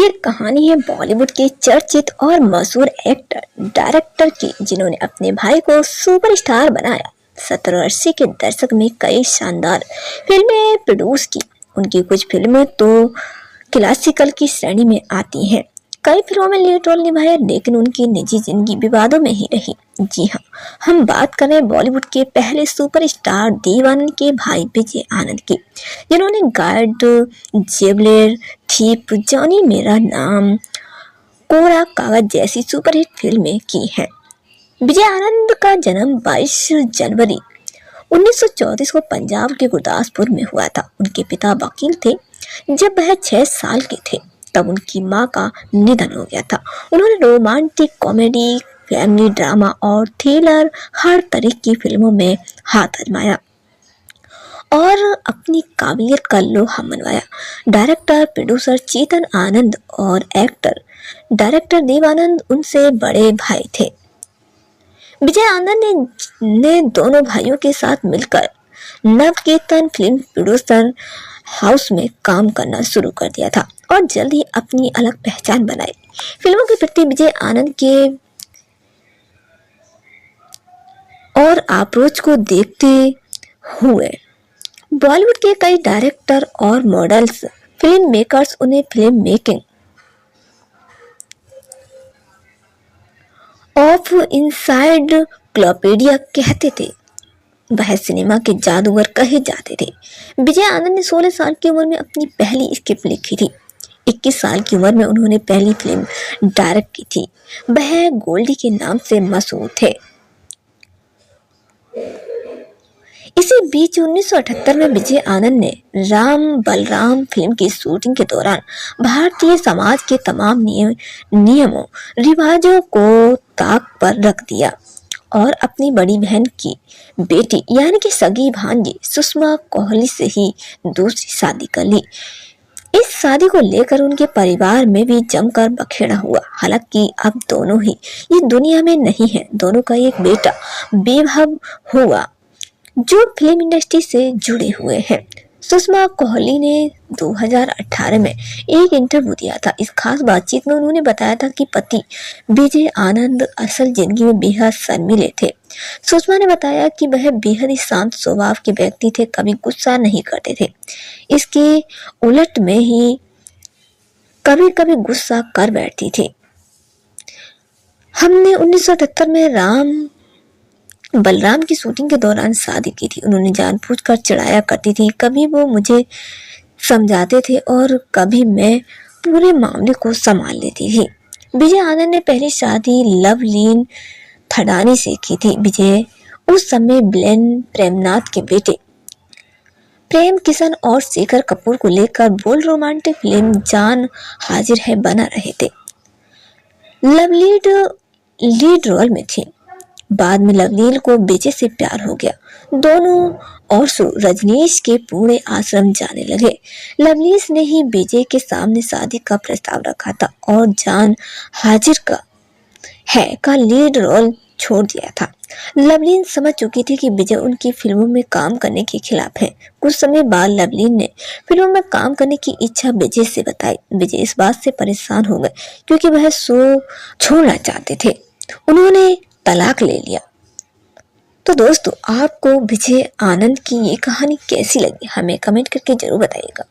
ये कहानी है बॉलीवुड के चर्चित और मशहूर एक्टर डायरेक्टर की, जिन्होंने अपने भाई को सुपरस्टार बनाया। 70 80 के दशक में कई शानदार फिल्में प्रोड्यूस की। उनकी कुछ फिल्में तो क्लासिकल की श्रेणी में आती हैं। कई फिल्मों में लीड रोल निभाया, लेकिन उनकी निजी जिंदगी विवादों में ही रही। जी हाँ, हम बात करें बॉलीवुड के पहले सुपरस्टार देव आनंद के भाई विजय आनंद की, जिन्होंने गाइड, जेवलर, थीप, जॉनी मेरा नाम, कोरा कागज जैसी सुपरहिट फिल्में की हैं। विजय आनंद का जन्म 22 जनवरी 1934 को पंजाब के गुरदासपुर में हुआ था। उनके पिता वकील थे। जब वह 6 साल के थे तब उनकी मां का निधन हो गया था। उन्होंने रोमांटिक, कॉमेडी, फैमिली ड्रामा और थ्रिलर हर तरह की फिल्मों में हाथ आजमाया और अपनी काबिलियत का लोहा मनवाया। डायरेक्टर प्रोड्यूसर चेतन आनंद और एक्टर डायरेक्टर देव आनंद उनसे बड़े भाई थे। विजय आनंद ने दोनों भाइयों के साथ मिलकर नवकेतन फिल्म प्रोड्यूसर हाउस में काम करना शुरू कर दिया था और जल्द ही अपनी अलग पहचान बनाई। फिल्मों के प्रति विजय आनंद के और अप्रोच को देखते हुए बॉलीवुड के कई डायरेक्टर और मॉडल्स, फिल्म मेकर्स उन्हें फिल्म मेकिंग ऑफ इनसाइक्लोपीडिया कहते थे। वह सिनेमा के जादूगर कहे जाते थे। विजय आनंद ने 16 साल की उम्र में अपनी पहली स्क्रिप्ट लिखी थी। 21 साल की उम्र में उन्होंने पहली फिल्म डायरेक्ट की थी। वह गोल्डी के नाम से मशहूर थे। इसी बीच 1978 में विजय आनंद ने राम बलराम फिल्म की शूटिंग के दौरान भारतीय समाज के तमाम नियमों रिवाजों को ताक पर रख दिया और अपनी बड़ी बहन की बेटी यानी कि सगी भांजी सुषमा कोहली से ही दूसरी शादी कर ली। इस शादी को लेकर उनके परिवार में भी जमकर बखेड़ा हुआ। हालांकि अब दोनों ही ये दुनिया में नहीं है। दोनों का एक बेटा वैभव हुआ जो फिल्म इंडस्ट्री से जुड़े हुए हैं। सुषमा कोहली ने 2018 में एक इंटरव्यू दिया था। इस खास बातचीत में उन्होंने बताया था कि पति विजय आनंद असल जिंदगी में बेहद शर्मीले थे। सुषमा ने बताया कि वह बेहद ही शांत स्वभाव के व्यक्ति थे, कभी गुस्सा नहीं करते थे। इसके उलट में ही कभी कभी गुस्सा कर बैठती थी। हमने 1978 में राम बलराम की शूटिंग के दौरान शादी की थी। उन्होंने जानबूझकर चिढ़ाया करती थी। कभी वो मुझे समझाते थे और कभी मैं पूरे मामले को संभाल लेती थी। विजय आनंद ने पहली शादी लवलीन थडानी से की थी। विजय उस समय ब्लेन प्रेमनाथ के बेटे प्रेम किशन और शेखर कपूर को लेकर बोल्ड रोमांटिक फिल्म जान हाजिर है बना रहे थे। लवलीन लीड रोल में थी। बाद में लवलीन को विजय से प्यार हो गया। दोनों और रजनीश के पुणे आश्रम जाने लगे। लवलीन ने ही विजय के सामने शादी का प्रस्ताव रखा था और जान हाजिर का लीड रोल छोड़ दिया था। लवलीन समझ चुकी थी कि विजय उनकी फिल्मों में काम करने के खिलाफ है। कुछ समय बाद लवलीन ने फिल्मों में काम करने की इच्छा विजय से बताई। विजय इस बात से परेशान हो गए क्योंकि वह शो छोड़ना चाहते थे। उन्होंने तलाक ले लिया। तो दोस्तों, आपको विजय आनंद की ये कहानी कैसी लगी हमें कमेंट करके जरूर बताइएगा।